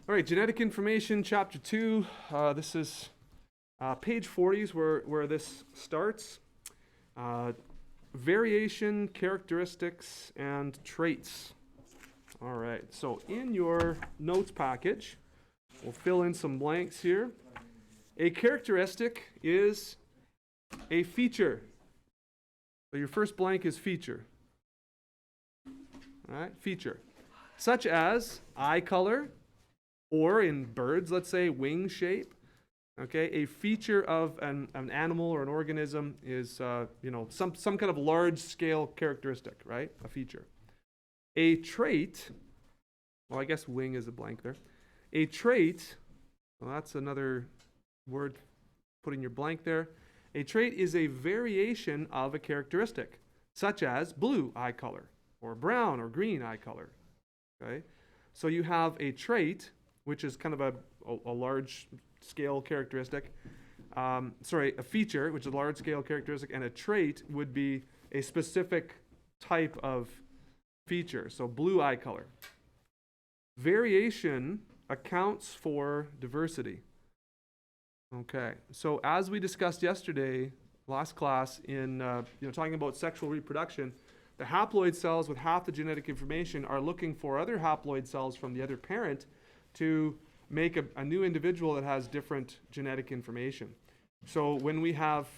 All right, Genetic Information, Chapter 2. This is page 40 is where this starts. Variation, characteristics, and traits. All right, so in your notes package, we'll fill in some blanks here. A characteristic is a feature. So your first blank is feature. All right, feature. Such as eye color, or in birds, let's say wing shape. Okay, a feature of an animal or an organism is some kind of large scale characteristic, right? A feature. A trait, well, I guess wing is a blank there. A trait, well, that's another word, put in your blank there. A trait is a variation of a characteristic, such as blue eye color, or brown or green eye color. Okay, so you have a trait, which is kind of a large scale characteristic. A feature, which is a large scale characteristic, and a trait would be a specific type of feature. So blue eye color. Variation accounts for diversity. Okay, so as we discussed yesterday, last class, in talking about sexual reproduction, the haploid cells with half the genetic information are looking for other haploid cells from the other parent to make a new individual that has different genetic information. So when we have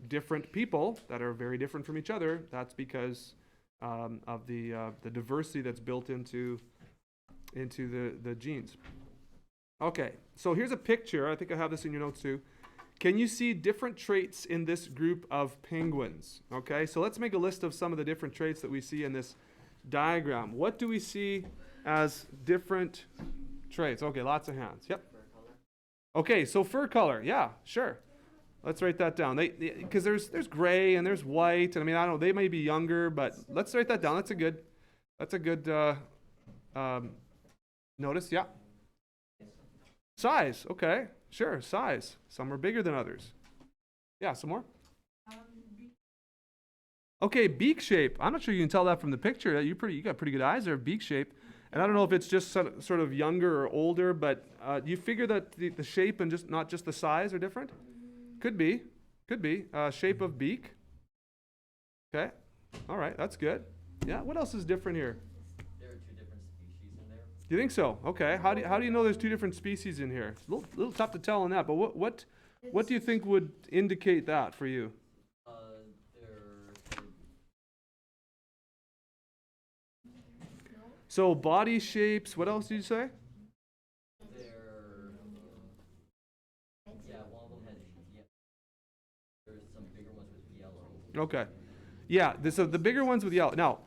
different people that are very different from each other, that's because of the diversity that's built into the genes. Okay, so here's a picture. I think I have this in your notes too. Can you see different traits in this group of penguins? Okay, so let's make a list of some of the different traits that we see in this diagram. What do we see as different traits? Okay, lots of hands. Yep. Fur color. Okay, so fur color. Yeah, sure. Let's write that down. Because there's gray and there's white, and I don't know, they may be younger, but let's write that down. That's a good notice. Yeah. Size. Okay, sure. Size. Some are bigger than others. Yeah. Some more. Okay, beak shape. I'm not sure you can tell that from the picture. You got pretty good eyes there. Beak shape. And I don't know if it's just sort of younger or older, but you figure that the shape and not just the size are different? Could be. Shape of beak. Okay. All right, that's good. Yeah, what else is different here? There are two different species in there. You think so? Okay. How do you know there's two different species in here? It's a little tough to tell on that, but what do you think would indicate that for you? So body shapes, what else did you say? One of them has, there's some bigger ones with yellow. Okay. Yeah, so the bigger ones with yellow. Now,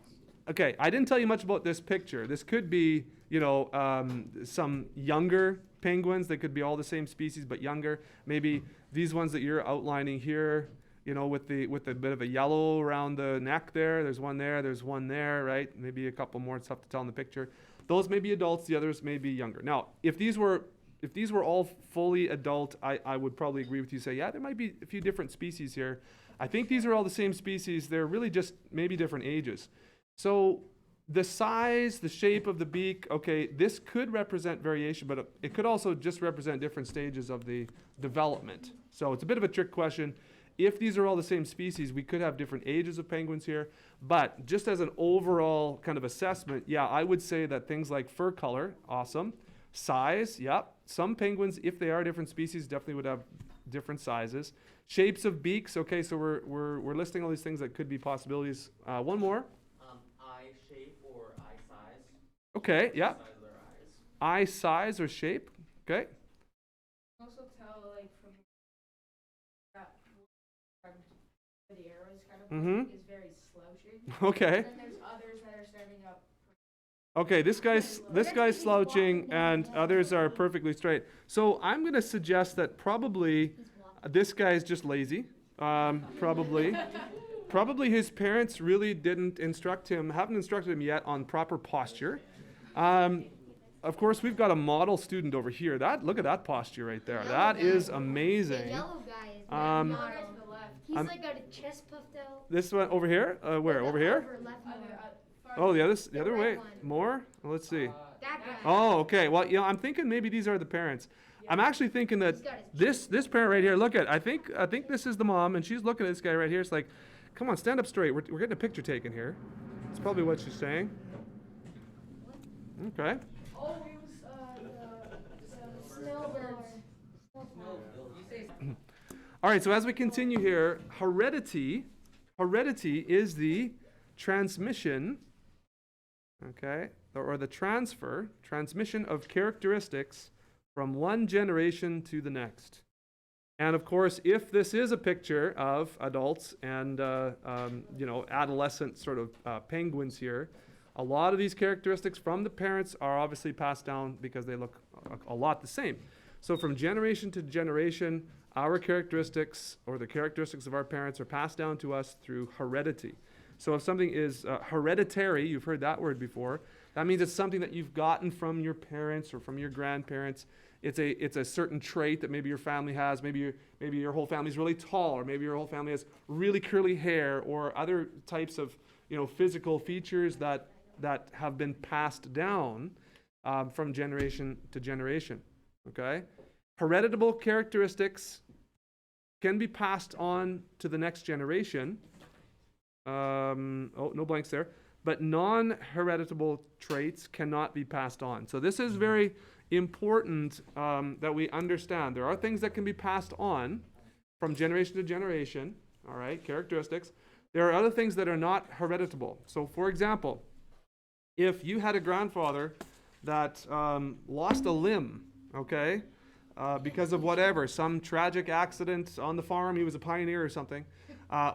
okay, I didn't tell you much about this picture. This could be, some younger penguins. They could be all the same species, but younger. Maybe these ones that you're outlining here, with a bit of a yellow around the neck there. There's one there, right? Maybe a couple more. It's tough to tell in the picture. Those may be adults. The others may be younger. Now, if these were all fully adult, I would probably agree with you. Say, yeah, there might be a few different species here. I think these are all the same species. They're really just maybe different ages. So the size, the shape of the beak, okay, this could represent variation, but it could also just represent different stages of the development. So it's a bit of a trick question. If these are all the same species, we could have different ages of penguins here. But just as an overall kind of assessment, yeah, I would say that things like fur color, awesome. Size, yep. Some penguins, if they are different species, definitely would have different sizes. Shapes of beaks, okay, so we're listing all these things that could be possibilities. One more. Eye shape or eye size. Okay, yeah. Size of their eyes. Eye size or shape, okay. Also tell from that the arrows kind of is very slouching. Okay. And then there's others that are standing up. Okay, this guy's slouching and others are perfectly straight. So I'm going to suggest that probably this guy is just lazy. Probably his parents really haven't instructed him yet on proper posture. Of course, we've got a model student over here. Look at that posture right there. That is amazing. The yellow guy is not To the left. He's like got a chest puffed out. This one over here? Where? Over here? Left more. Oh, the other The way. red one. More? Well, let's see. That guy. Oh, okay. Well, I'm thinking maybe these are the parents. I'm actually thinking that He's got his this parent right here. Look at. I think this is the mom, and she's looking at this guy right here. It's like, come on, stand up straight. We're getting a picture taken here. That's probably what she's saying. Okay. Oh, it was the snowbirds. All right. So as we continue here, heredity is the transmission. Okay, or the transmission of characteristics from one generation to the next. And of course, if this is a picture of adults and adolescent sort of penguins here, a lot of these characteristics from the parents are obviously passed down because they look a lot the same. So from generation to generation, our characteristics or the characteristics of our parents are passed down to us through heredity. So if something is hereditary, you've heard that word before, that means it's something that you've gotten from your parents or from your grandparents. It's a certain trait that maybe your family has. Maybe your whole family is really tall, or maybe your whole family has really curly hair, or other types of physical features that have been passed down from generation to generation. Okay, hereditable characteristics can be passed on to the next generation. No blanks there. But non-hereditable traits cannot be passed on. So this is very important that we understand. There are things that can be passed on from generation to generation, all right, characteristics. There are other things that are not hereditable. So for example, if you had a grandfather that lost a limb, okay, because of whatever, some tragic accident on the farm, he was a pioneer or something,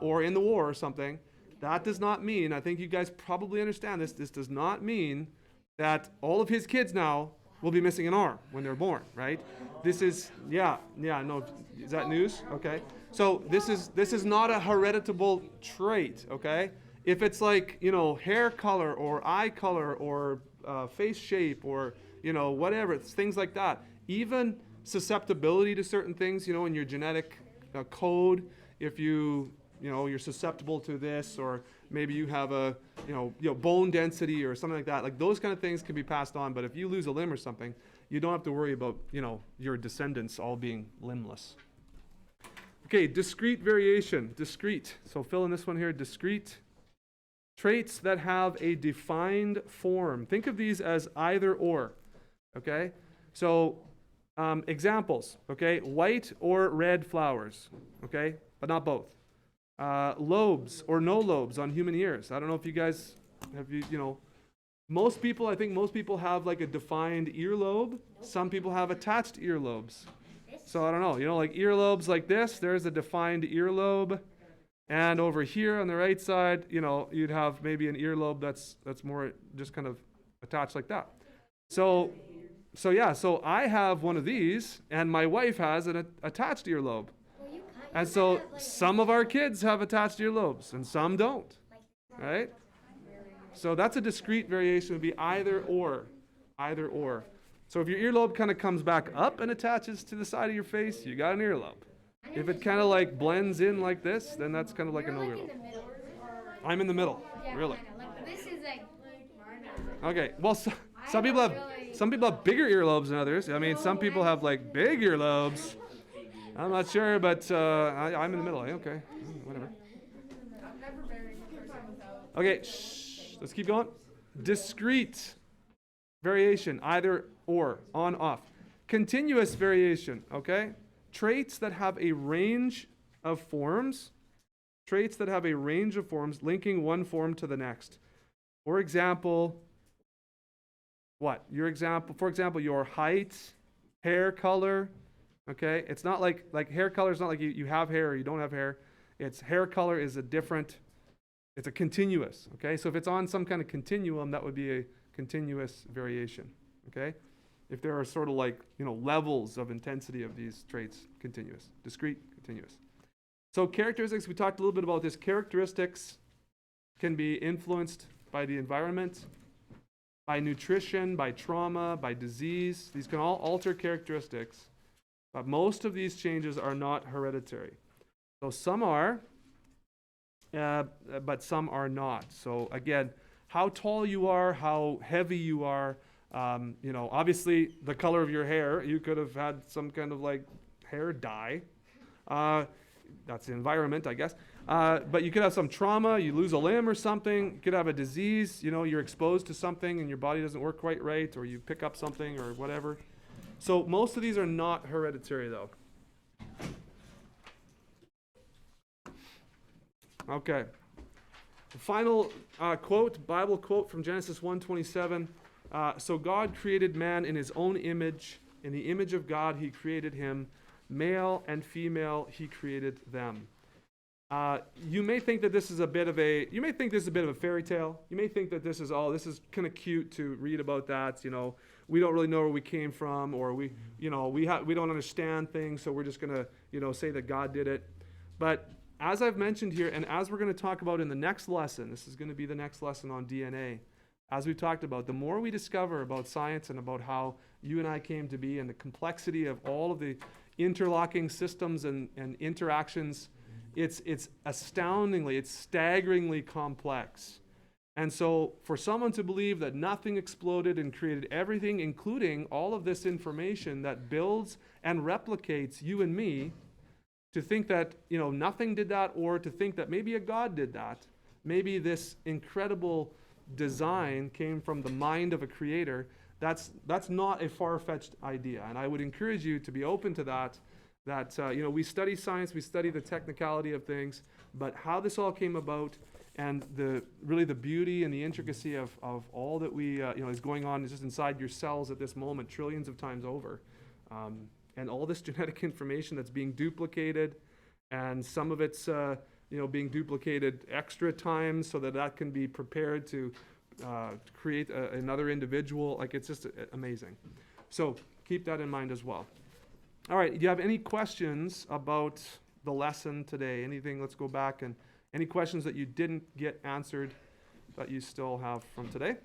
or in the war or something, that does not mean, I think you guys probably understand this does not mean that all of his kids now will be missing an arm when they're born, right? This is, no, is that news? Okay. So this is not a hereditable trait, okay? If it's like, hair color or eye color or face shape or, whatever, things like that, even susceptibility to certain things, in your genetic code, if you're susceptible to this, or maybe you have a, bone density or something like that. Like those kind of things can be passed on. But if you lose a limb or something, you don't have to worry about, your descendants all being limbless. Okay, discrete variation. Discrete. So fill in this one here. Discrete. Traits that have a defined form. Think of these as either or. Okay. So examples. Okay, white or red flowers. Okay, but not both. Lobes or no lobes on human ears. I don't know if you guys have, most people, I think most people have like a defined earlobe. Some people have attached earlobes. So I don't know, like earlobes like this, there's a defined earlobe. And over here on the right side, you'd have maybe an earlobe that's more just kind of attached like that. So I have one of these, and my wife has an attached earlobe. And so some of our kids have attached earlobes and some don't, right? So that's a discrete variation. Would be either or. So if your earlobe kind of comes back up and attaches to the side of your face, you got an earlobe. If it kind of like blends in like this, then that's kind of like a no earlobe. I'm in the middle, really. This is like. Okay, well, some people have bigger earlobes than others. I mean, some people have like big earlobes. I'm not sure, but I'm in the middle. Okay, whatever. I've never married a person without. Okay, let's keep going. Discrete variation, either or, on, off. Continuous variation, okay? Traits that have a range of forms. Traits that have a range of forms linking one form to the next. For example, what? For example, your height, hair color. Okay, it's not like hair color is not like you have hair or you don't have hair. It's hair color is it's a continuous. Okay, so if it's on some kind of continuum, that would be a continuous variation. Okay, if there are sort of like levels of intensity of these traits, continuous, discrete, continuous. So characteristics, we talked a little bit about this. Characteristics can be influenced by the environment, by nutrition, by trauma, by disease. These can all alter characteristics. But most of these changes are not hereditary. So some are, but some are not. So again, how tall you are, how heavy you are, Obviously the color of your hair, you could have had some kind of like hair dye. That's the environment, I guess. But you could have some trauma, you lose a limb or something, you could have a disease, you're exposed to something and your body doesn't work quite right, or you pick up something or whatever. So most of these are not hereditary though. Okay. The final Bible quote from Genesis 1:27. So God created man in his own image. In the image of God he created him. Male and female he created them. You may think that this is a bit of a fairy tale. You may think that this is kind of cute to read about that. We don't really know where we came from, or we don't understand things, so we're just gonna say that God did it. But as I've mentioned here, and as we're going to talk about in the next lesson, this is going to be the next lesson on DNA. As we've talked about, the more we discover about science and about how you and I came to be and the complexity of all of the interlocking systems and interactions, it's staggeringly complex. And so for someone to believe that nothing exploded and created everything, including all of this information that builds and replicates you and me, to think that nothing did that, or to think that maybe a God did that, maybe this incredible design came from the mind of a creator, that's not a far-fetched idea. And I would encourage you to be open to that we study science, we study the technicality of things, but how this all came about and the beauty and the intricacy of all that we is going on just inside your cells at this moment, trillions of times over. And all this genetic information that's being duplicated, and some of it's being duplicated extra times so that can be prepared to create another individual. Like, it's just amazing. So keep that in mind as well. All right, do you have any questions about the lesson today? Anything? Let's go back, and any questions that you didn't get answered that you still have from today?